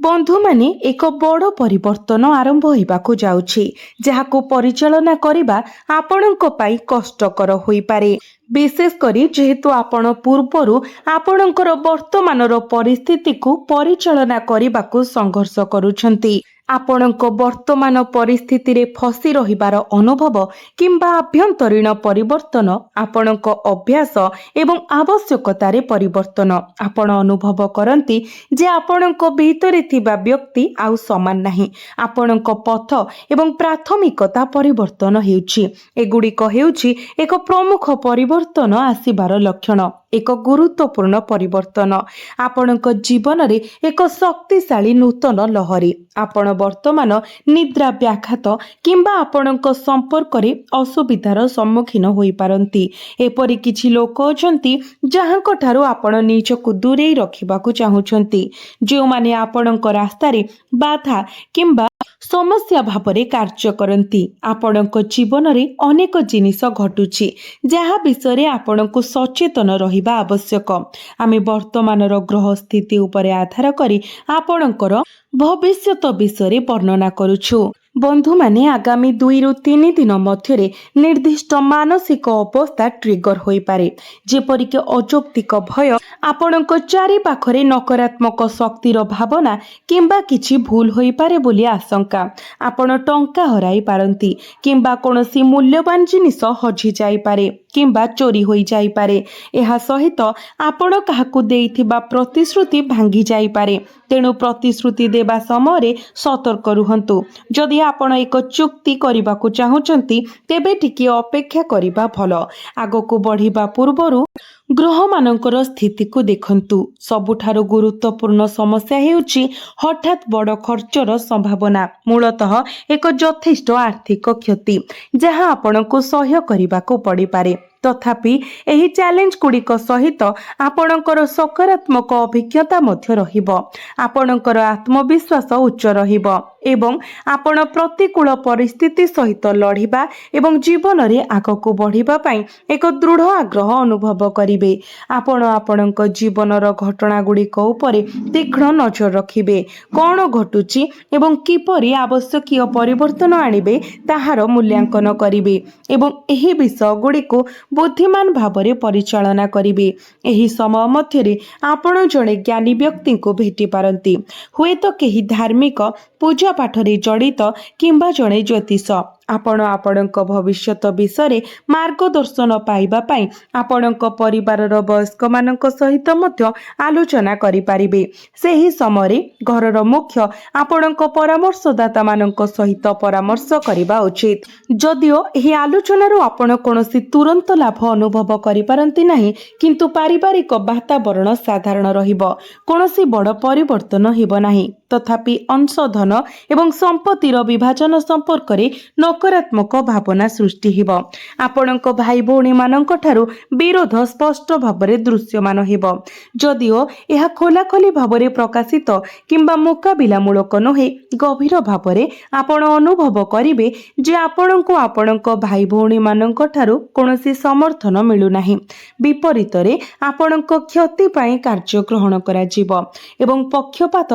बंधु माने एक बड़ परिवर्तन आरंभ होइबाकु जाउछि जहाको परिचालना करिबा आपणको पाई कष्टकर होई पारे। विशेष करी जेहेतु आपण पूर्वरु आपणकर वर्तमानर परिस्थिति को परिचालना करिबाकु संघर्ष करूछंती। आपणक वर्तमान परिस्थिति रे फसी रहिबार अनुभव किंबा आभ्यंतरीण परिवर्तन आपणक अभ्यास एवं आवश्यकतारे परिवर्तन आपण अनुभव करंती जे आपणक भीतरे थिबा व्यक्ति आउ समान नाही। आपणक पथ एवं प्राथमिकता परिवर्तन हेउछि। एगुड़िक हेउछि एक प्रमुख परिवर्तन आसिबार लक्षण। एक गुरुत्वपूर्ण परिवर्तन आपणक जीवन रे एक शक्तिशाली नूतन लहरी। आपण वर्तमान निद्रा व्याघात किंबा आपणक संपर्क रे असुविधार सम्मुखीन होई पारंती। एपरि किछि लोक अछंती जहांक ठारू आपण निजको दूरेई रखिबाकु चाहुछंती, जे माने आपणक रास्ता रे बाधा किंबा समस्या भावरे कार्य करंती। आपणक जीवन रे अनेक जिनिस घटुछि जहा विषय आपणको सचेतन रहिबा आवश्यक। आमे वर्तमानर ग्रह स्थिति उपरे आधार करी आपणकर भविष्यत विषय वर्णना करूछु। बंधु माने आगामी 2 रु 3 दिन मध्यरे निर्दिष्ट मानसिक अवस्था ट्रिगर होई पारे, जेपरिक अजौक्तिक भय, आपणक चारि पाखरे नकारात्मक शक्तिर भावना किंबा किछि भूल होई पारे बोली आशंका। आपण टंका हराई पारंती किंबा कोनोसी मूल्यवान जिनिस हजि जाई पारे किंबा चोरी होई जाई पारे। एहा सहित आपण काहाकु देइथिबा प्रतिश्रुति भांगी जाई पारे। तेणु प्रतिश्रुति देबा समय सतर्क रुहंतु। जदि आपण एक चुक्ति करबाकू चाहुचंती तेबे टिके अपेक्षा करिबा भलो। आगको बढ़िबा पूर्वरु ग्रह मानकर स्थिति को देखंतु। सबुठारु गुरुत्वपूर्ण समस्या हेउछि हठात बड़ खर्चर संभावना। मूलतः एक यथेष्ट आर्थिक क्षति जहां आपणको सह्य करिबाकू पड़ी पारे। तथापि एही चैलेंज गुड़िक सहित आपणकर सकारात्मक अभिज्ञता मध्य रहिबो। आपणकर आत्मविश्वास उच्च रहिबो एवं आपण प्रतिकूल परिस्थिति सहित लड़िबा एवं जीवन रे आगको बढ़िबा पई एक दृढ़ आग्रह अनुभव करिवे। आपण आपणक जीवनर घटना गुड़िक उपरे तीक्ष्ण नजर रखिबे। कोन घटुची एवं किपरि आवश्यकीय परिवर्तन आनिबे ताहार मूल्यांकन करिवे एवं एही विषय गुड़िको बुद्धिमान भावरे परिचालना करिवे। एही समय मध्यरे आपण जणे ज्ञानी व्यक्ति को भेटी पारंती। हुए तो केही धार्मिक पूजा पाठरे जड़ित किंबा जणे ज्योतिष। आपण आपणक भविष्यत विषय मार्गदर्शन पाइबा पई आपणक परिवारर वयस्क मानक सहित मध्य आलोचना करि पारिबे। सेही समय घरर मुख्य आपणक परामर्शदाता मानक सहित परामर्श करिबा उचित। जदिओ एही आलोचनारू आपण कोनोसी तुरंत लाभ अनुभव करि पारंती नाही, किंतु पारिवारिक वातावरण साधारण रहिबो। कोनोसी बड़ परिवर्तन हेबो नाही। तथापि अंशधन एवं संपत्तिर विभाजन संपर्क रे नकारात्मक भावना सृष्टि हेबो। आपणक भाई भौणी मानक ठारू विरोध स्पष्ट भावरे दृश्यमान हेबो। जदिओ एहा खोलाखोली भावरे प्रकाशित किंबा मुकाबिलामूलक नहे, गभीर भावरे आपण अनुभव करिवे जे आपणको आपणक भाई भौणी मानक ठारू कोनोसी समर्थन मिलु नाही। विपरीत रे आपणक क्षति पई कार्य ग्रहण करा जिवो एवं पक्षपात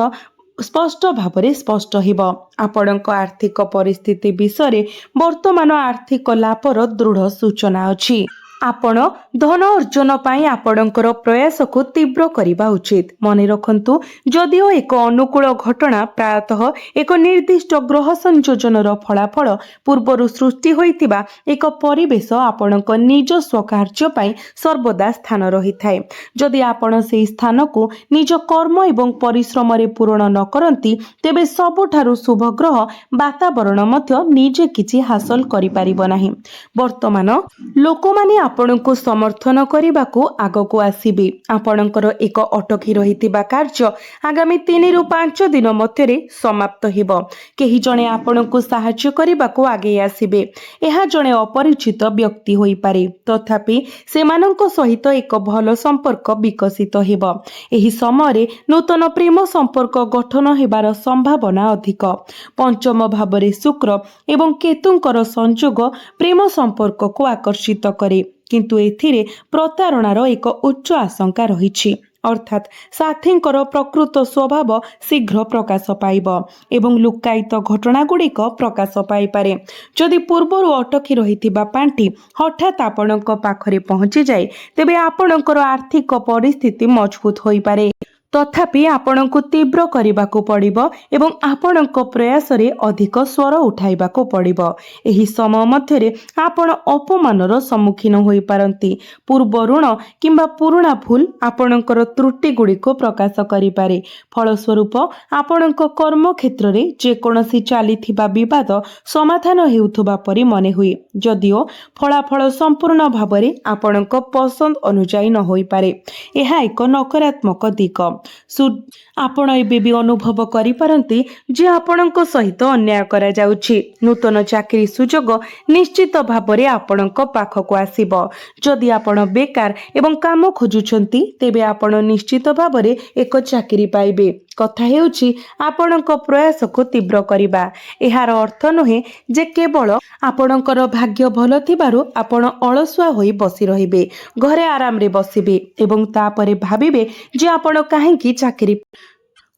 स्पष्ट भावरे स्पष्ट हेबो। आपणक आर्थिक परिस्थिति विषय वर्तमान आर्थिक लाभर दृढ़ सूचना अछि। आपण धन अर्जन पाई आपणकर प्रयास को तीव्र करिबा उचित। मने रखंतु, जदिओ एक अनुकूल घटना प्रायतः एक निर्दिष्ट ग्रह संयोजनर फलाफल पूर्वरु सृष्टि होइतिबा एक परिवेश आपणक निज स्वकार्य पाई सर्वदा स्थान रही थाए। जदि आपण सेही स्थान को निज कर्म एवं परिश्रम रे पूर्ण न करंती तेबे सबुठारु शुभ ग्रह वातावरण मध्य निजे किछि हासिल करि परिबो नाही। वर्तमान लोकमाने आपणको समर्थन करिबाकू आगको आसीबे। आपणकर एक अटकी रहितिबा कार्य आगामी 3 रु 5 दिन मध्यरे समाप्त हेबो। केही जणे आपणको सहाय्य करिबाकू आगे आसीबे। एहा जणे अपरिचित व्यक्ति होई पारे, तथापि सेमानंको सहित एक भलो संपर्क विकसित हेबो। एही समय नूतन प्रेम संपर्क गठन हेबार संभावना अधिक। पंचम भावरे शुक्र एवं केतुंकर संयोग प्रेम संपर्क को आकर्षित करे, किंतु एथिरे प्रतारणार एक उच्च आशंका रहिछि। अर्थात साथींकर प्रकृत स्वभाव शीघ्र प्रकाश पाइब एवं लुक्कायित घटनागुड़िक प्रकाश पाइपारे। जदि पूर्वर अटकी रहिथिबा पांठी हठात आपणक पाखरे पहुंची जाए तेबे आपणकर आर्थिक परिस्थिति मजबूत होई पारे। तथापि आपणको तीव्र करबाकू पड़िबो एवं आपणक प्रयास रे अधिक स्वर उठाइबाकू पड़िबो। एही समय मध्यरे आपण अपमानर सम्मुखीन होई पारंती। पूर्व ऋण किंबा पुराणा भूल आपणकर त्रुटि गुड़िको प्रकाश करि पारे। फलस्वरूप आपणक कर्म क्षेत्र रे जेकोनसी चालिथिबा विवाद समाधान हेउथबा परि मने हुए, जदिओ फलाफल संपूर्ण भाबरे आपणक पसंद अनुଯାयी न होई पारे। एहा एक नकारात्मक दिक। आपण एबे भी अनुभव करि पारंती जे आपणक सहित अन्याय करा जाउछि। नूतन चाकरी सुजोग निश्चित भाबरे आपणक पाखको आसीबो। जदि आपण बेकार एवं काम खोजुछंती तेबे आपण निश्चित भाबरे एक चाकरी पाइबे। कथा हेउछि आपणक प्रयास को तीव्र करिबा। एहार अर्थ नहे जे केवल आपणकर भाग्य भल थिबारु आपण अलसुआ होई बसी रहिबे, घरे आराम रे बसिबे एवं तापरे भाबिबे जे आपण काहेकि चाकरी।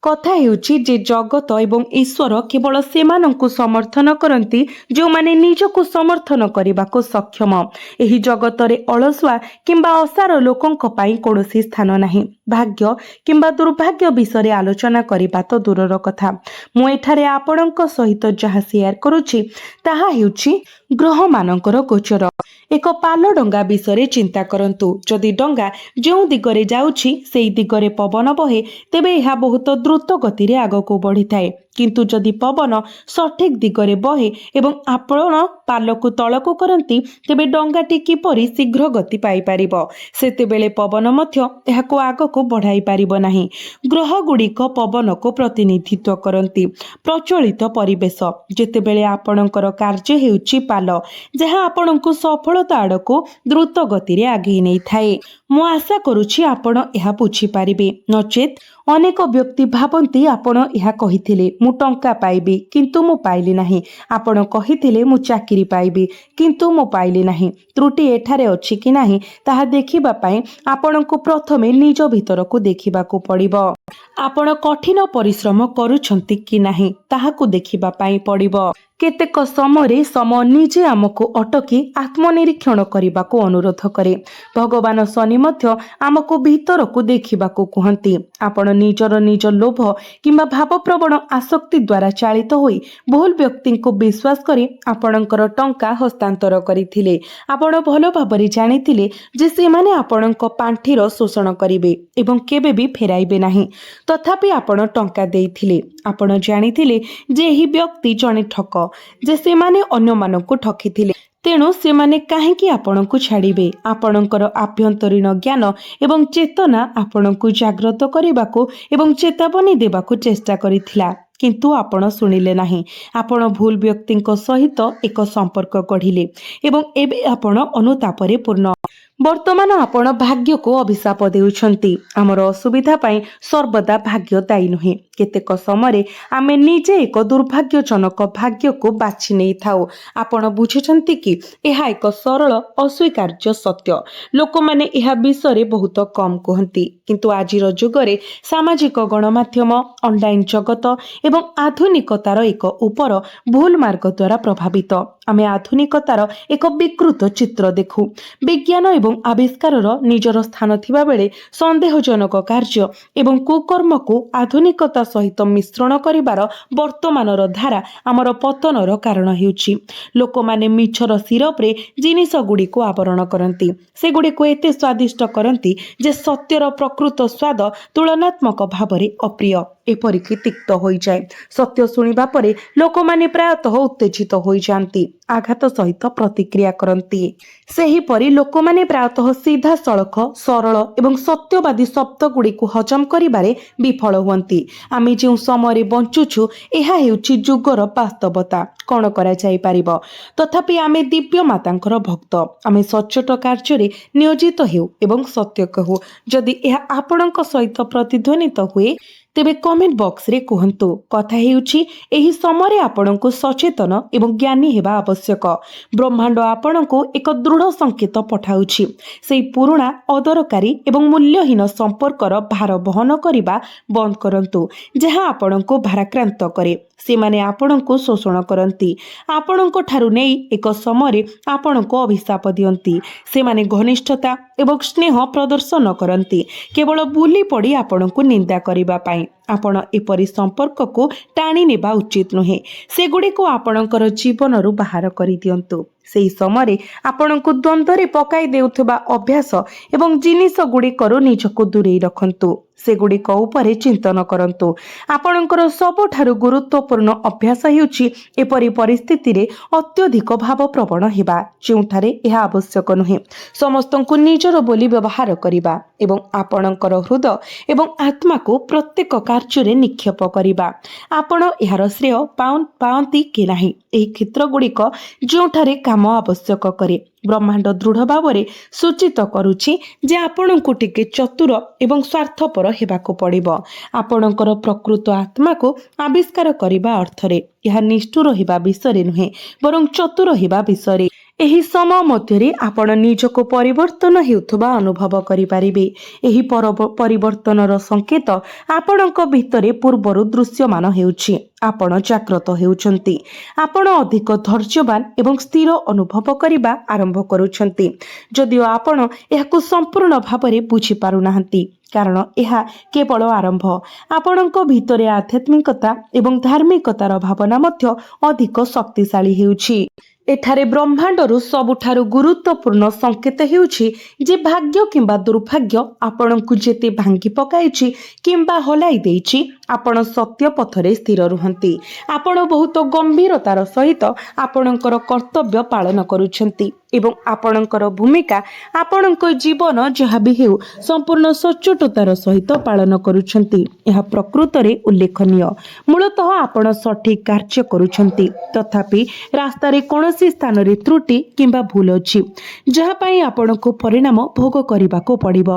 कथा हेउछि जे जगत एवं ईश्वर केवल सेमानंकु समर्थन करंती जो माने निजको समर्थन करिबाको सक्षम। एही जगतरे अलसुआ किंबा असार लोकंक पई कोनोसी स्थान नाही। भाग्य किंबा दुर्भाग्य विषय आलोचना करिबा तो दूरर कथा। मु एठारे आपणंक सहित जहा शेयर करूछि ताहा हेउछि ग्रह मानकर गोचर। एक पाल डंगा विषय चिंता करंतु। जदि डंगा जो दिगरे जाउछि सेई दिगरे पवन बहे तेबे यह बहुत द्रुत गति रे आगको बढ़ी थाए, किंतु जदि पवन सठिक दिगरे बहे एवं आपण पालको तळको करंती तेबे डंगाटी किपरि शीघ्र गति पाई पारिबो। सेतेबेले पवन मध्य एहाको आगको बढ़ाई पारिबो नाही। ग्रह गुड़िक पवन को प्रतिनिधित्व करंती। प्रचलित परिवेश जेतेबेले आपणकर कार्य हेउछि पाल जहा आपणको सफलता आड़को द्रुत गति रे आगे नै थाए। मु आशा करूछि आपण एहा बुझी पारिबे। नचेत अनेक व्यक्ति भाबंती आपण एहा कहिथिले मु टंका पाइबी किंतु मु पाइली नाही, आपण कहिथिले मु चाकरी पाइबी किंतु मु पाइली नाही। त्रुटि एठारे अछि कि नाही ताहा देखिबा पई आपणको प्रथमे निज भितरको देखिबाको पड़िबो। आपण कठिन परिश्रम करूछंती कि नाही ताहाकू देखिबा पई पड़िबो। केतेक समय समय निजे आमको अटकी आत्मनिरीक्षण करने अनुरोध करे। भगवान शनि मध्य आमको भीतर को देखा कहती। आपण निजर निज लोभ किंबा भावप्रवण आसक्ति द्वारा चालित होई भूल व्यक्ति को विश्वास करी आपणकर टंका हस्तांतर करथिले। आपण भल भाबरे जानिथिले जे सेमाने आपणक पांठीर शोषण करिवे एवं केबे भी फेराइबे नाही, तथापि आपण टंका देइथिले। आपण जानिथिले जे एही व्यक्ति जने ठक जे सेमाने अन्य मानकु ठकिथिले, तेणु सेमाने काहेकि आपणकु छाड़िबे। आपणकर आभ्यंतरीण ज्ञान एवं चेतना आपणकु जागृत करिबाकु एवं चेतावनी देबाकु चेष्टा करिथिला, किंतु आपण सुनिले नाही। आपण भूल व्यक्तिंक सहित एक संपर्क गढ़िले एवं एबे आपण अनुतापरे पूर्ण। वर्तमान आपण भाग्य को अभिशाप देउछंती। आमर असुविधा पाई सर्वदा भाग्य दायी नुहे। केतेक समय आमे निजे एक दुर्भाग्यजनक भाग्य को बाछि नै थाउ। आपण बुझिछंती कि एहा एक सरल अस्वीकार्य सत्य। लोक माने एहा विषय बहुत कम कहती, किंतु आजिर जुगरे सामाजिक गणमाध्यम ऑनलाइन जगत एवं आधुनिकतार एक उपर भूल मार्ग द्वारा प्रभावित। आमे आधुनिकतार एक विकृत चित्र देखु। विज्ञान एवं आविष्कार निजर स्थान थिबा बेले संदेहजनक कार्य एवं कुकर्म को आधुनिकता सहित मिश्रण करिवार वर्तमानर धारा आमर पतनर कारण हेउछि। लोक माने मिछर सिरप रे जिनिस गुडी को आवरण करंती। से गुडी को एते स्वादिष्ट करंती जे सत्यर प्रकृत स्वाद तुलनात्मक भावरे अप्रिय एपरिकी तिक्त होई जाए। सत्य सुनिबा परे लोक माने प्रायतः उत्तेजित होई जांती, आघात सहित प्रतिक्रिया करंती। सेही परी लोक माने प्रायतः सीधा सड़क सरल एवं सत्यवादी शब्द गुडी को हजम करिबारे विफल हुअंती। आमे जे समय बंचुछु एहा हेउछि जुगर वास्तवता। कौन करा जाई पारिबो? तथापि आमे दिव्य मातांकर भक्त। आमे सच्चोट कार्य नियोजित हेउ एवं सत्य कहू। जदि एहा आपणक सहित प्रतिध्वनित हुए ତେବେ କମେଣ୍ଟ ବକ୍ସରେ କୁହନ୍ତୁ। କଥା ହେଉଛି ଏହି ସମୟରେ ଆପଣଙ୍କୁ ସଚେତନ ଏବଂ ଜ୍ଞାନୀ ହେବା ଆବଶ୍ୟକ। ବ୍ରହ୍ମାଣ୍ଡ ଆପଣଙ୍କୁ ଏକ ଦୃଢ଼ ସଂକେତ ପଠାଉଛି। ସେହି ପୁରୁଣା ଅଦରକାରୀ ଏବଂ ମୂଲ୍ୟହୀନ ସମ୍ପର୍କର ଭାର ବହନ କରିବା ବନ୍ଦ କରନ୍ତୁ, ଯାହା ଆପଣଙ୍କୁ ଭାରାକ୍ରାନ୍ତ କରେ। ସେମାନେ ଆପଣଙ୍କୁ ଶୋଷଣ କରନ୍ତି, ଆପଣଙ୍କ ଠାରୁ ନେଇ ଏକ ସମୟରେ ଆପଣଙ୍କୁ ଅଭିଶାପ ଦିଅନ୍ତି। ସେମାନେ ଘନିଷ୍ଠତା ଏବଂ ସ୍ନେହ ପ୍ରଦର୍ଶନ କରନ୍ତି କେବଳ ବୁଲି ପଡ଼ି ଆପଣଙ୍କୁ ନିନ୍ଦା କରିବା ପାଇଁ। ଆପଣ ଏପରି ସମ୍ପର୍କକୁ ଟାଣି ନେବା ଉଚିତ ନୁହେଁ। ସେଗୁଡ଼ିକୁ ଆପଣଙ୍କର ଜୀବନରୁ ବାହାର କରିଦିଅନ୍ତୁ। ସେହି ସମୟରେ ଆପଣଙ୍କୁ ଦ୍ୱନ୍ଦ୍ୱରେ ପକାଇ ଦେଉଥିବା ଅଭ୍ୟାସ ଏବଂ ଜିନିଷ ଗୁଡ଼ିକରୁ ନିଜକୁ ଦୂରେଇ ରଖନ୍ତୁ। ସେଗୁଡ଼ିକ ଉପରେ ଚିନ୍ତନ କରନ୍ତୁ। ଆପଣଙ୍କର ସବୁଠାରୁ ଗୁରୁତ୍ୱପୂର୍ଣ୍ଣ ଅଭ୍ୟାସ ହେଉଛି ଏପରି ପରିସ୍ଥିତିରେ ଅତ୍ୟଧିକ ଭାବପ୍ରବଣ ହେବା ଯେଉଁଠାରେ ଏହା ଆବଶ୍ୟକ ନୁହେଁ। ସମସ୍ତଙ୍କୁ ନିଜର ବୋଲି ବ୍ୟବହାର କରିବା ଏବଂ ଆପଣଙ୍କର ହୃଦୟ ଏବଂ ଆତ୍ମାକୁ ପ୍ରତ୍ୟେକ କାର୍ଯ୍ୟରେ ନିକ୍ଷେପ କରିବା। ଆପଣ ଏହାର ଶ୍ରେୟ ପାଆନ୍ତି କି ନାହିଁ? ଏହି କ୍ଷେତ୍ରଗୁଡ଼ିକ ଯେଉଁଠାରେ କାମ ଆବଶ୍ୟକ କରେ, ବ୍ରହ୍ମାଣ୍ଡ ଦୃଢ଼ ଭାବରେ ସୂଚିତ କରୁଛି ଯେ ଆପଣଙ୍କୁ ଟିକେ ଚତୁର ଏବଂ ସ୍ୱାର୍ଥପର ହେବାକୁ ପଡ଼ିବ। ଆପଣଙ୍କର ପ୍ରକୃତ ଆତ୍ମାକୁ ଆବିଷ୍କାର କରିବା ଅର୍ଥରେ ଏହା ନିଷ୍ଠୁର ହେବା ବିଷୟରେ ନୁହେଁ, ବରଂ ଚତୁର ହେବା ବିଷୟରେ। ଏହି ସମୟ ମଧ୍ୟରେ ଆପଣ ନିଜକୁ ପରିବର୍ତ୍ତନ ହେଉଥିବା ଅନୁଭବ କରିପାରିବେ। ଏହି ପରିବର୍ତ୍ତନର ସଂକେତ ଆପଣଙ୍କ ଭିତରେ ପୂର୍ବରୁ ଦୃଶ୍ୟମାନ ହେଉଛି। ଆପଣ ଜାଗ୍ରତ ହେଉଛନ୍ତି। ଆପଣ ଅଧିକ ଧୈର୍ଯ୍ୟବାନ ଏବଂ ସ୍ଥିର ଅନୁଭବ କରିବା ଆରମ୍ଭ କରୁଛନ୍ତି, ଯଦିଓ ଆପଣ ଏହାକୁ ସମ୍ପୂର୍ଣ୍ଣ ଭାବରେ ବୁଝିପାରୁନାହାନ୍ତି, କାରଣ ଏହା କେବଳ ଆରମ୍ଭ। ଆପଣଙ୍କ ଭିତରେ ଆଧ୍ୟାତ୍ମିକତା ଏବଂ ଧାର୍ମିକତାର ଭାବନା ମଧ୍ୟ ଅଧିକ ଶକ୍ତିଶାଳୀ ହେଉଛି। ଏଠାରେ ବ୍ରହ୍ମାଣ୍ଡରୁ ସବୁଠାରୁ ଗୁରୁତ୍ୱପୂର୍ଣ୍ଣ ସଂକେତ ହେଉଛି ଯେ ଭାଗ୍ୟ କିମ୍ବା ଦୁର୍ଭାଗ୍ୟ ଆପଣଙ୍କୁ ଯେତେ ଭାଙ୍ଗି ପକାଇଛି କିମ୍ବା ହଲାଇ ଦେଇଛି, ଆପଣ ସତ୍ୟ ପଥରେ ସ୍ଥିର ରୁହନ୍ତି। ଆପଣ ବହୁତ ଗମ୍ଭୀରତାର ସହିତ ଆପଣଙ୍କର କର୍ତ୍ତବ୍ୟ ପାଳନ କରୁଛନ୍ତି ଏବଂ ଆପଣଙ୍କର ଭୂମିକା ଆପଣଙ୍କ ଜୀବନ ଯାହା ବି ହେଉ ସମ୍ପୂର୍ଣ୍ଣ ସଚ୍ଚୋଟତାର ସହିତ ପାଳନ କରୁଛନ୍ତି। ଏହା ପ୍ରକୃତରେ ଉଲ୍ଲେଖନୀୟ। ମୂଳତଃ ଆପଣ ସଠିକ୍ କାର୍ଯ୍ୟ କରୁଛନ୍ତି, ତଥାପି ରାସ୍ତାରେ କୌଣସି ସ୍ଥାନରେ ତ୍ରୁଟି କିମ୍ବା ଭୁଲ ଅଛି, ଯାହା ପାଇଁ ଆପଣଙ୍କୁ ପରିଣାମ ଭୋଗ କରିବାକୁ ପଡ଼ିବ।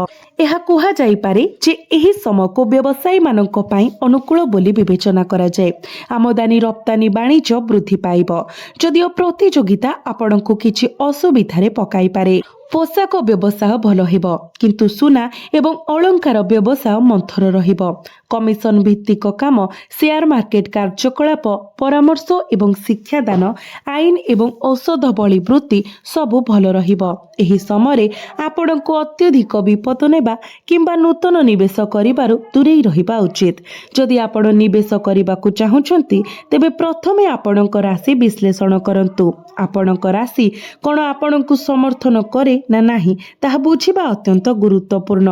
ଏହା କୁହାଯାଇପାରେ ଯେ ଏହି ସମୟକୁ ବ୍ୟବସାୟୀମାନଙ୍କ ପାଇଁ ଅନୁକୂଳ ବୋଲି ବିବେଚନା କରାଯାଏ। ଆମଦାନୀ ରପ୍ତାନି ବାଣିଜ୍ୟ ବୃଦ୍ଧି ପାଇବ, ଯଦିଓ ପ୍ରତିଯୋଗିତା ଆପଣଙ୍କୁ କିଛି ଅସୁବିଧାରେ ପକାଇପାରେ। ପୋଷାକ ବ୍ୟବସାୟ ଭଲ ହେବ, କିନ୍ତୁ ସୁନା ଏବଂ ଅଳଙ୍କାର ବ୍ୟବସାୟ ମନ୍ଥର ରହିବ। କମିଶନ ଭିତ୍ତିକ କାମ, ସେୟାର ମାର୍କେଟ କାର୍ଯ୍ୟକଳାପ, ପରାମର୍ଶ ଏବଂ ଶିକ୍ଷାଦାନ, ଆଇନ ଏବଂ ଔଷଧ ଭଳି ବୃତ୍ତି ସବୁ ଭଲ ରହିବ। ଏହି ସମୟରେ ଆପଣଙ୍କୁ ଅତ୍ୟଧିକ ବିପଦ ନେବା କିମ୍ବା ନୂତନ ନିବେଶ କରିବାରୁ ଦୂରେଇ ରହିବା ଉଚିତ। ଯଦି ଆପଣ ନିବେଶ କରିବାକୁ ଚାହୁଁଛନ୍ତି, ତେବେ ପ୍ରଥମେ ଆପଣଙ୍କ ରାଶି ବିଶ୍ଳେଷଣ କରନ୍ତୁ। ଆପଣଙ୍କ ରାଶି କ'ଣ ଆପଣଙ୍କୁ ସମର୍ଥନ କରେ ନା ନାହିଁ ତାହା ବୁଝିବା ଅତ୍ୟନ୍ତ ଗୁରୁତ୍ୱପୂର୍ଣ୍ଣ।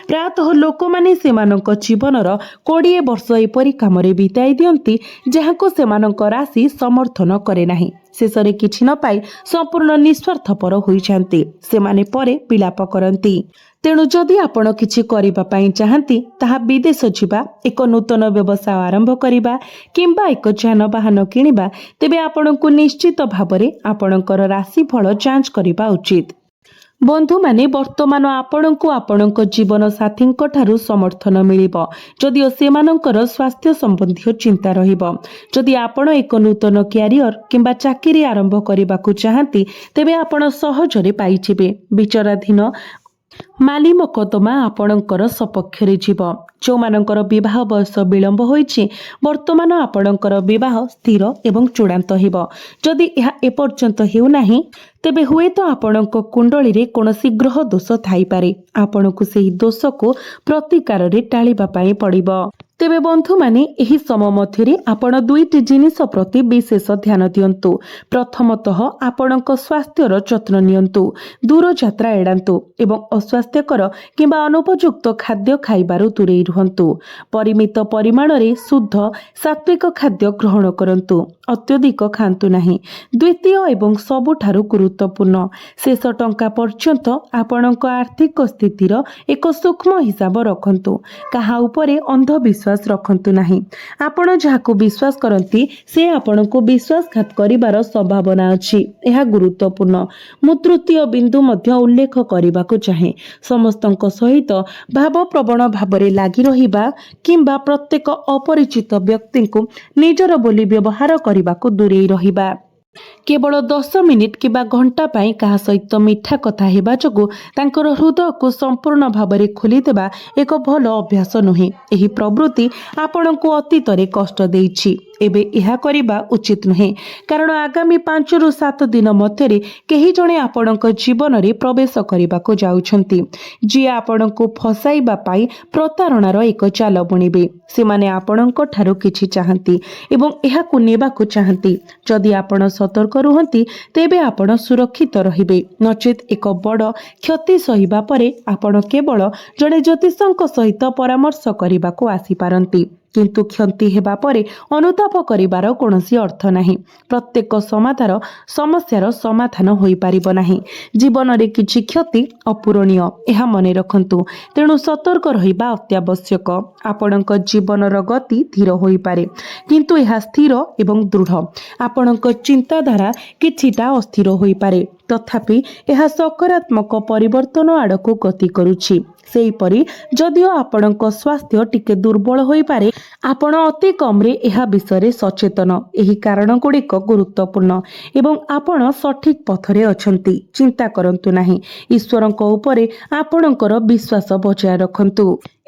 ପ୍ରାୟତଃ ଲୋକମାନେ ସେମାନଙ୍କ ଜୀବନର 20 ବର୍ଷ ଏପରି କାମରେ ବିତାଇ ଦିଅନ୍ତି ଯାହାକୁ ସେମାନଙ୍କ ରାଶି ସମର୍ଥନ କରେ ନାହିଁ। ଶେଷରେ କିଛି ନ ପାଇ ସମ୍ପୂର୍ଣ୍ଣ ନିଃସ୍ୱାର୍ଥପର ହୋଇଯାନ୍ତି। ସେମାନେ ପରେ ବିଳାପ କରନ୍ତି। ତେଣୁ ଯଦି ଆପଣ କିଛି କରିବା ପାଇଁ ଚାହାନ୍ତି, ତାହା ବିଦେଶ ଯିବା, ଏକ ନୂତନ ବ୍ୟବସାୟ ଆରମ୍ଭ କରିବା କିମ୍ବା ଏକ ଯାନବାହନ କିଣିବା, ତେବେ ଆପଣଙ୍କୁ ନିଶ୍ଚିତ ଭାବରେ ଆପଣଙ୍କର ରାଶିଫଳ ଯାଞ୍ଚ କରିବା ଉଚିତ। ବନ୍ଧୁମାନେ, ବର୍ତ୍ତମାନ ଆପଣଙ୍କୁ ଆପଣଙ୍କ ଜୀବନ ସାଥୀଙ୍କ ଠାରୁ ସମର୍ଥନ ମିଳିବ, ଯଦିଓ ସେମାନଙ୍କର ସ୍ୱାସ୍ଥ୍ୟ ସମ୍ବନ୍ଧୀୟ ଚିନ୍ତା ରହିବ। ଯଦି ଆପଣ ଏକ ନୂତନ କ୍ୟାରିୟର କିମ୍ବା ଚାକିରି ଆରମ୍ଭ କରିବାକୁ ଚାହାନ୍ତି, ତେବେ ଆପଣ ସହଜରେ ପାଇଯିବେ। ବିଚାରାଧୀନ ମାଲି ମକଦ୍ଦମା ଆପଣଙ୍କର ସପକ୍ଷରେ ଯିବ। ଯେଉଁମାନଙ୍କର ବିବାହ ବୟସ ବିଳମ୍ବ ହୋଇଛି, ବର୍ତ୍ତମାନ ଆପଣଙ୍କର ବିବାହ ସ୍ଥିର ଏବଂ ଚୂଡ଼ାନ୍ତ ହେବ। ଯଦି ଏହା ଏପର୍ଯ୍ୟନ୍ତ ହେଉନାହିଁ, ତେବେ ହୁଏତ ଆପଣଙ୍କ କୁଣ୍ଡଳୀରେ କୌଣସି ଗ୍ରହ ଦୋଷ ଥାଇପାରେ। ଆପଣଙ୍କୁ ସେହି ଦୋଷକୁ ପ୍ରତିକାରରେ ଟାଳିବା ପାଇଁ ପଡ଼ିବ। ତେବେ ବନ୍ଧୁମାନେ, ଏହି ସମୟ ମଧ୍ୟରେ ଆପଣ 2ଟି ଜିନିଷ ପ୍ରତି ବିଶେଷ ଧ୍ୟାନ ଦିଅନ୍ତୁ। ପ୍ରଥମତଃ, ଆପଣଙ୍କ ସ୍ୱାସ୍ଥ୍ୟର ଯତ୍ନ ନିଅନ୍ତୁ। ଦୂର ଯାତ୍ରା ଏଡ଼ାନ୍ତୁ ଏବଂ ଅସ୍ୱାସ୍ଥ୍ୟକର କିମ୍ବା ଅନୁପଯୁକ୍ତ ଖାଦ୍ୟ ଖାଇବାରୁ ଦୂରେଇ ରୁହନ୍ତୁ। ପରିମିତ ପରିମାଣରେ ଶୁଦ୍ଧ ସାତ୍ତ୍ୱିକ ଖାଦ୍ୟ ଗ୍ରହଣ କରନ୍ତୁ। ଅତ୍ୟଧିକ ଖାଆନ୍ତୁ ନାହିଁ। ଦ୍ୱିତୀୟ ଏବଂ ସବୁଠାରୁ ଗୁରୁତ୍ୱପୂର୍ଣ୍ଣ, ଶେଷ ଟଙ୍କା ପର୍ଯ୍ୟନ୍ତ ଆପଣଙ୍କ ଆର୍ଥିକ ସ୍ଥିତିର ଏକ ସୂକ୍ଷ୍ମ ହିସାବ ରଖନ୍ତୁ। କାହା ଉପରେ ଅନ୍ଧବିଶ୍ୱାସ ରଖନ୍ତୁ ନାହିଁ। ଆପଣ ଯାହାକୁ ବିଶ୍ୱାସ କରନ୍ତି ସେ ଆପଣଙ୍କୁ ବିଶ୍ୱାସଘାତ କରିବାର ସମ୍ଭାବନା ଅଛି। ଏହା ଗୁରୁତ୍ୱପୂର୍ଣ୍ଣ। ମୁଁ ତୃତୀୟ ବିନ୍ଦୁ ମଧ୍ୟ ଉଲ୍ଲେଖ କରିବାକୁ ଚାହେଁ। ସମସ୍ତଙ୍କ ସହିତ ଭାବପ୍ରବଣ ଭାବରେ ଲାଗି ରହିବା କିମ୍ବା ପ୍ରତ୍ୟେକ ଅପରିଚିତ ବ୍ୟକ୍ତିଙ୍କୁ ନିଜର ବୋଲି ବ୍ୟବହାର କରିବାକୁ ଦୂରେଇ ରହିବା। କେବଳ 10 ମିନିଟ୍ କିମ୍ବା ଘଣ୍ଟା ପାଇଁ କାହା ସହିତ ମିଠା କଥା ହେବା ଯୋଗୁଁ ତାଙ୍କର ହୃଦୟକୁ ସମ୍ପୂର୍ଣ୍ଣ ଭାବରେ ଖୋଲିଦେବା ଏକ ଭଲ ଅଭ୍ୟାସ ନୁହେଁ। ଏହି ପ୍ରବୃତ୍ତି ଆପଣଙ୍କୁ ଅତୀତରେ କଷ୍ଟ ଦେଇଛି। ଏବେ ଏହା କରିବା ଉଚିତ ନୁହେଁ, କାରଣ ଆଗାମୀ 5 ରୁ 7 ଦିନ ମଧ୍ୟରେ କେହି ଜଣେ ଆପଣଙ୍କ ଜୀବନରେ ପ୍ରବେଶ କରିବାକୁ ଯାଉଛନ୍ତି, ଯିଏ ଆପଣଙ୍କୁ ଫସାଇବା ପାଇଁ ପ୍ରତାରଣାର ଏକ ଚାଲ ବୁଣିବେ। ସେମାନେ ଆପଣଙ୍କ ଠାରୁ କିଛି ଚାହାନ୍ତି ଏବଂ ଏହାକୁ ନେବାକୁ ଚାହାନ୍ତି। ଯଦି ଆପଣ ସତର୍କ ରୁହନ୍ତି ତେବେ ଆପଣ ସୁରକ୍ଷିତ ରହିବେ, ନଚେତ୍ ଏକ ବଡ଼ କ୍ଷତି ସହିବା ପରେ ଆପଣ କେବଳ ଜଣେ ଜ୍ୟୋତିଷଙ୍କ ସହିତ ପରାମର୍ଶ କରିବାକୁ ଆସିପାରନ୍ତି। କିନ୍ତୁ କ୍ଷତି ହେବା ପରେ ଅନୁତାପ କରିବାର କୌଣସି ଅର୍ଥ ନାହିଁ। ପ୍ରତ୍ୟେକ ସମସ୍ୟାର ସମାଧାନ ହୋଇପାରିବ ନାହିଁ। ଜୀବନରେ କିଛି କ୍ଷତି ଅପୂରଣୀୟ, ଏହା ମନେ ରଖନ୍ତୁ। ତେଣୁ ସତର୍କ ରହିବା ଅତ୍ୟାବଶ୍ୟକ। ଆପଣଙ୍କ ଜୀବନର ଗତି ଧୀର ହୋଇପାରେ, କିନ୍ତୁ ଏହା ସ୍ଥିର ଏବଂ ଦୃଢ଼। ଆପଣଙ୍କ ଚିନ୍ତାଧାରା କିଛିଟା ଅସ୍ଥିର ହୋଇପାରେ, ତଥାପି ଏହା ସକାରାତ୍ମକ ପରିବର୍ତ୍ତନ ଆଡ଼କୁ ଗତି କରୁଛି। ସେହିପରି ଯଦିଓ ଆପଣଙ୍କ ସ୍ୱାସ୍ଥ୍ୟ ଟିକେ ଦୁର୍ବଳ ହୋଇପାରେ, ଆପଣ ଅତି କମ୍ରେ ଏହା ବିଷୟରେ ସଚେତନ। ଏହି କାରଣଗୁଡ଼ିକ ଗୁରୁତ୍ୱପୂର୍ଣ୍ଣ ଏବଂ ଆପଣ ସଠିକ୍ ପଥରେ ଅଛନ୍ତି। ଚିନ୍ତା କରନ୍ତୁ ନାହିଁ। ଈଶ୍ୱରଙ୍କ ଉପରେ ଆପଣଙ୍କର ବିଶ୍ୱାସ ବଜାୟ ରଖନ୍ତୁ।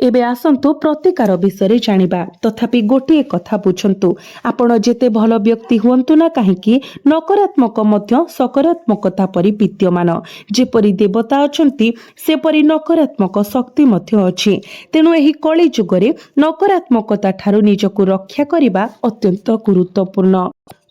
ଏବେ ଆସନ୍ତୁ ପ୍ରତିକାର ବିଷୟରେ ଜାଣିବା। ତଥାପି ଗୋଟିଏ କଥା ବୁଝନ୍ତୁ, ଆପଣ ଯେତେ ଭଲ ବ୍ୟକ୍ତି ହୁଅନ୍ତୁ ନା କାହିଁକି, ନକାରାତ୍ମକ ମଧ୍ୟ ସକାରାତ୍ମକତା ପରି ବିଦ୍ୟମାନ। ଯେପରି ଦେବତା ଅଛନ୍ତି ସେପରି ନକାରାତ୍ମକ ଶକ୍ତି ମଧ୍ୟ ଅଛି। ତେଣୁ ଏହି କଳି ଯୁଗରେ ନକାରାତ୍ମକତା ଠାରୁ ନିଜକୁ ରକ୍ଷା କରିବା ଅତ୍ୟନ୍ତ ଗୁରୁତ୍ୱପୂର୍ଣ୍ଣ।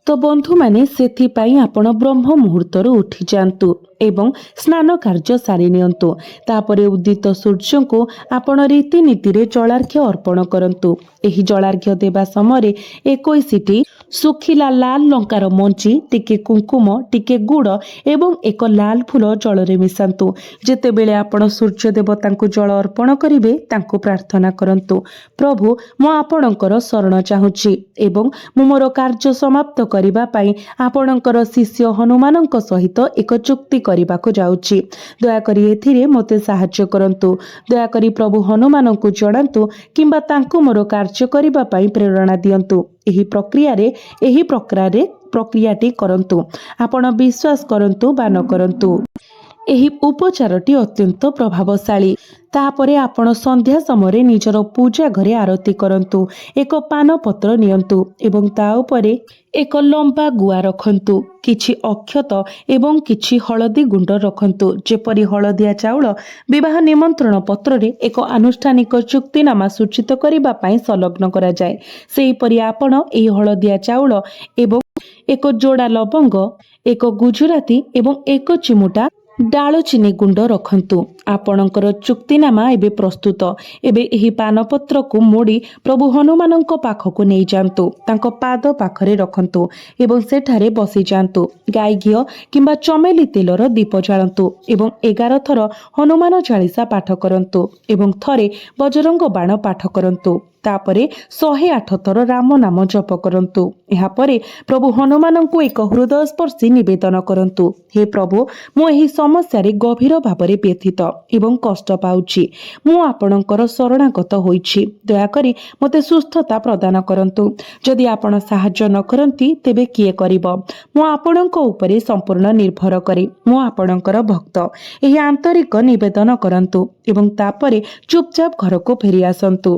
ତ ବନ୍ଧୁମାନେ, ସେଥିପାଇଁ ଆପଣ ବ୍ରହ୍ମ ମୁହୂର୍ତ୍ତରୁ ଉଠିଯାଆନ୍ତୁ ଏବଂ ସ୍ନାନ କାର୍ଯ୍ୟ ସାରି ନିଅନ୍ତୁ। ତାପରେ ଉଦିତ ସୂର୍ଯ୍ୟଙ୍କୁ ଆପଣ ରୀତିନୀତିରେ ଜଳାର୍ଘ୍ୟ ଅର୍ପଣ କରନ୍ତୁ। ଏହି ଜଳାର୍ଘ୍ୟ ଦେବା ସମୟରେ 21ଟି ଶୁଖିଲା ଲାଲ ଲଙ୍କାର ମଞ୍ଜି, ଟିକେ କୁଙ୍କୁମ, ଟିକେ ଗୁଡ଼ ଏବଂ ଏକ ଲାଲ ଫୁଲ ଜଳରେ ମିଶାନ୍ତୁ। ଯେତେବେଳେ ଆପଣ ସୂର୍ଯ୍ୟ ଦେବତାଙ୍କୁ ଜଳ ଅର୍ପଣ କରିବେ, ତାଙ୍କୁ ପ୍ରାର୍ଥନା କରନ୍ତୁ, ପ୍ରଭୁ, ମୁଁ ଆପଣଙ୍କର ଶରଣ ଚାହୁଁଛି ଏବଂ ମୁଁ ମୋର କାର୍ଯ୍ୟ ସମାପ୍ତ କରିବା ପାଇଁ ଆପଣଙ୍କର ଶିଷ୍ୟ ହନୁମାନଙ୍କ ସହିତ ଏକ ଚୁକ୍ତି କରିବାକୁ ଯାଉଛି। ଦୟାକରି ଏଥିରେ ମୋତେ ସାହାଯ୍ୟ କରନ୍ତୁ। ଦୟାକରି ପ୍ରଭୁ ହନୁମାନଙ୍କୁ ଜଣାନ୍ତୁ କିମ୍ବା ତାଙ୍କୁ ମୋର କାର୍ଯ୍ୟ କରିବା ପାଇଁ ପ୍ରେରଣା ଦିଅନ୍ତୁ। ଏହି ପ୍ରକ୍ରିୟାଟି କରନ୍ତୁ। ଆପଣ ବିଶ୍ୱାସ କରନ୍ତୁ ବା ନ କରନ୍ତୁ, ଏହି ଉପଚାରଟି ଅତ୍ୟନ୍ତ ପ୍ରଭାବଶାଳୀ। ତାପରେ ଆପଣ ସନ୍ଧ୍ୟା ସମୟରେ ନିଜର ପୂଜା ଘରେ ଆରତି କରନ୍ତୁ। ଏକ ପାନପତ୍ର ନିଅନ୍ତୁ ଏବଂ ତା ଉପରେ ଏକ ଲମ୍ବା ଗୁଆ ରଖନ୍ତୁ। କିଛି ଅକ୍ଷତ ଏବଂ କିଛି ହଳଦୀ ଗୁଣ୍ଡ ରଖନ୍ତୁ। ଯେପରି ହଳଦିଆ ଚାଉଳ ବିବାହ ନିମନ୍ତ୍ରଣ ପତ୍ରରେ ଏକ ଆନୁଷ୍ଠାନିକ ଚୁକ୍ତିନାମା ସୂଚିତ କରିବା ପାଇଁ ସଂଲଗ୍ନ କରାଯାଏ, ସେହିପରି ଆପଣ ଏହି ହଳଦିଆ ଚାଉଳ ଏବଂ ଏକ ଯୋଡ଼ା ଲବଙ୍ଗ, ଏକ ଗୁଜୁରାତି ଏବଂ ଏକ ଚିମୁଟା ଡାଳଚିନି ଗୁଣ୍ଡ ରଖନ୍ତୁ। ଆପଣଙ୍କର ଚୁକ୍ତିନାମା ଏବେ ପ୍ରସ୍ତୁତ। ଏବେ ଏହି ପାନପତ୍ରକୁ ମୋଡ଼ି ପ୍ରଭୁ ହନୁମାନଙ୍କ ପାଖକୁ ନେଇଯାଆନ୍ତୁ। ତାଙ୍କ ପାଦ ପାଖରେ ରଖନ୍ତୁ ଏବଂ ସେଠାରେ ବସିଯାଆନ୍ତୁ। ଗାଈ ଘିଅ କିମ୍ବା ଚମେଲି ତେଲର ଦୀପ ଜାଳନ୍ତୁ ଏବଂ 11 ଥର ହନୁମାନ ଚାଳିଶା ପାଠ କରନ୍ତୁ ଏବଂ ଥରେ ବଜରଙ୍ଗ ବାଣ ପାଠ କରନ୍ତୁ। ତାପରେ 108 ଥର ରାମ ନାମ ଜପ କରନ୍ତୁ। ଏହାପରେ ପ୍ରଭୁ ହନୁମାନଙ୍କୁ ଏକ ହୃଦୟସ୍ପର୍ଶୀ ନିବେଦନ କରନ୍ତୁ, ହେ ପ୍ରଭୁ, ମୁଁ ଏହି ସମସ୍ୟାରେ ଗଭୀର ଭାବରେ ବ୍ୟଥିତ ଏବଂ କଷ୍ଟ ପାଉଛି। ମୁଁ ଆପଣଙ୍କର ଶରଣାଗତ ହୋଇଛି। ଦୟାକରି ମୋତେ ସୁସ୍ଥତା ପ୍ରଦାନ କରନ୍ତୁ। ଯଦି ଆପଣ ସାହାଯ୍ୟ ନ କରନ୍ତି ତେବେ କିଏ କରିବ? ମୁଁ ଆପଣଙ୍କ ଉପରେ ସମ୍ପୂର୍ଣ୍ଣ ନିର୍ଭର କରେ। ମୁଁ ଆପଣଙ୍କର ଭକ୍ତ। ଏହି ଆନ୍ତରିକ ନିବେଦନ କରନ୍ତୁ ଏବଂ ତାପରେ ଚୁପଚାପ ଘରକୁ ଫେରି ଆସନ୍ତୁ।